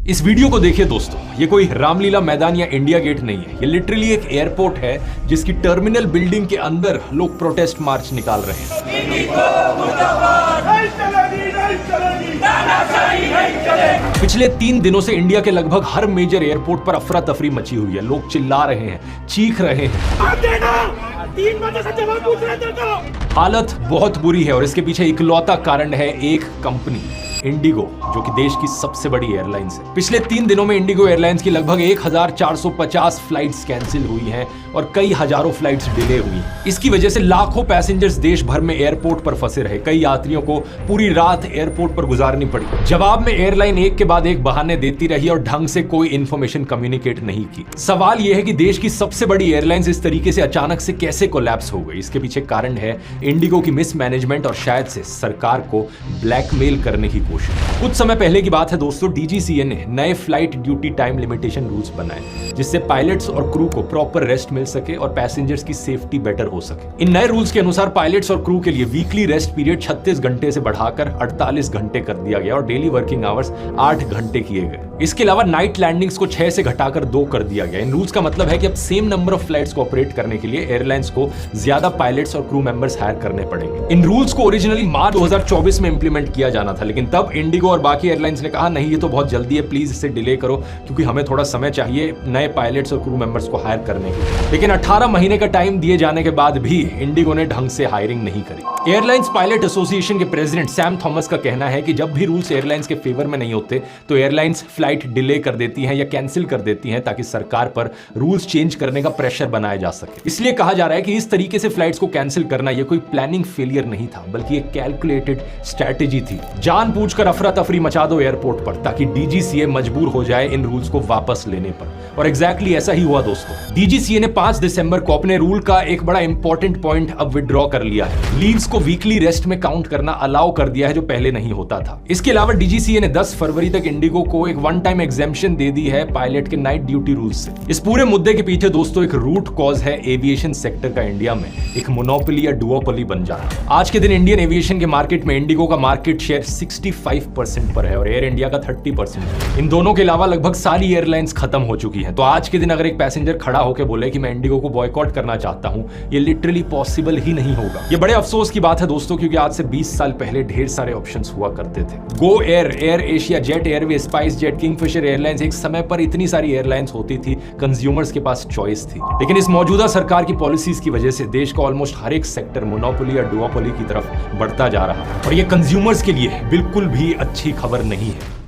इस वीडियो को देखिए दोस्तों, ये कोई रामलीला मैदान या इंडिया गेट नहीं है। ये लिटरली एक एयरपोर्ट है जिसकी टर्मिनल बिल्डिंग के अंदर लोग प्रोटेस्ट मार्च निकाल रहे हैं। पिछले 3 दिनों से इंडिया के लगभग हर मेजर एयरपोर्ट पर अफरा तफरी मची हुई है। लोग चिल्ला रहे हैं, चीख रहे हैं। 3 बजे से जवाब पूछ रहे थे तो। हालत बहुत बुरी है और इसके पीछे इकलौता कारण है एक कंपनी, इंडिगो, जो कि देश की सबसे बड़ी एयरलाइंस है। पिछले 3 दिनों में इंडिगो एयरलाइंस की लगभग 1450 फ्लाइट्स कैंसिल हुई हैं और कई हजारों फ्लाइट्स डिले हुई हैं। इसकी वजह से लाखों पैसेंजर्स देश भर में एयरपोर्ट पर फंसे रहे। कई यात्रियों को पूरी रात एयरपोर्ट पर गुजारनी पड़ी। जवाब में एयरलाइन एक के बाद एक बहाने देती रही और ढंग से कोई इंफॉर्मेशन कम्युनिकेट नहीं की। सवाल यह है कि देश की सबसे बड़ी एयरलाइंस इस तरीके से अचानक से कैसे कोलैप्स हो गई। इसके पीछे कारण है इंडिगो की मिसमैनेजमेंट और शायद से सरकार को ब्लैकमेल करने की। कुछ समय पहले की बात है दोस्तों, डीजीसीए ने नए flight duty time limitation rules बनाए जिससे पायलट्स और क्रू को प्रॉपर रेस्ट मिल सके और पैसेंजर्स की सेफ्टी बेटर हो सके। इन नए रूल्स के अनुसार पायलट्स और क्रू के लिए वीकली रेस्ट पीरियड 36 घंटे से बढ़ाकर 48 घंटे कर दिया गया और डेली वर्किंग आवर्स 8 घंटे किए गए। इसके अलावा नाइट लैंडिंग्स को 6 से घटाकर 2 कर दिया गया। इन रूल्स का मतलब है कि अब सेम नंबर ऑफ फ्लाइट्स को ऑपरेट करने के लिए एयरलाइंस को ज्यादा पायलट्स और क्रू मेंबर्स हायर करने पड़ेंगे। इन रूल्स को ओरिजिनली मार्च 2024 में इंप्लीमेंट किया जाना था, लेकिन तब इंडिगो और बाकी एयरलाइंस ने कहा नहीं, ये तो बहुत जल्दी है, प्लीज इसे डिले करो क्योंकि हमें थोड़ा समय चाहिए नए पायलट्स और क्रू मेंबर्स को हायर करने के लिए। लेकिन 18 महीने का टाइम दिए जाने के बाद भी इंडिगो ने ढंग से हायरिंग नहीं करी। एयरलाइंस पायलट एसोसिएशन के प्रेसिडेंट सैम थॉमस का कहना है कि जब भी रूल्स एयरलाइंस के फेवर में नहीं होते तो एयरलाइंस फ्लाइट डिले कर देती हैं या कैंसिल कर देती हैं ताकि सरकार पर रूल्स चेंज करने का प्रेशर बनाया जा सके। इसलिए कहा जा रहा है कि इस तरीके से फ्लाइट्स को कैंसिल करना ये कोई प्लानिंग फेलियर नहीं था, बल्कि एक कैलकुलेटेड स्ट्रैटेजी थी। जानबूझकर अफरा तफरी मचा दो एयरपोर्ट पर ताकि डीजीसीए मजबूर हो जाए इन रूल्स को वापस लेने पर। और एग्जैक्टली ऐसा ही हुआ दोस्तों। डीजीसीए ने 5 दिसंबर को अपने रूल का एक बड़ा इंपॉर्टेंट पॉइंट अब विड्रॉ कर लिया है। लीव्स को वीकली रेस्ट में काउंट करना अलाउ कर दिया है जो पहले नहीं होता था। इसके अलावा डीजीसीए ने 10 फरवरी तक इंडिगो को एक वन टाइम एग्जेम्पशन दे दी है पायलट के नाइट ड्यूटी रूल से। इस पूरे मुद्दे के पीछे दोस्तों एक रूट कॉज है एविएशन सेक्टर का इंडिया में एक मोनोपोली या डुओपोली बन जाना। आज के दिन इंडियन एविएशन के मार्केट में इंडिगो का मार्केट शेयर 65% पर है और एयर इंडिया का 30%। इन दोनों के अलावा लगभग सारी एयरलाइंस खत्म हो चुकी हैं। तो आज के दिन अगर एक पैसेंजर खड़ा होकर बोले कि मैं इंडिगो को बॉयकॉट करना चाहता हूं, ये लिटरली पॉसिबल ही नहीं होगा। ये बड़े अफसोस की बात है दोस्तों, क्योंकि आज से 20 साल पहले ढेर सारे ऑप्शंस हुआ करते थे। Go Air, air Asia, jet airway, spice jet, Kingfisher airlines, एक समय पर इतनी सारी एयरलाइंस होती थी, कंज्यूमर्स के पास चॉइस थी। लेकिन इस मौजूदा सरकार की पॉलिसीज की वजह से देश का ऑलमोस्ट हर एक सेक्टर मोनोपोली या डुओपोली की तरफ बढ़ता जा रहा है और ये कंज्यूमर्स के लिए बिल्कुल भी अच्छी खबर नहीं है।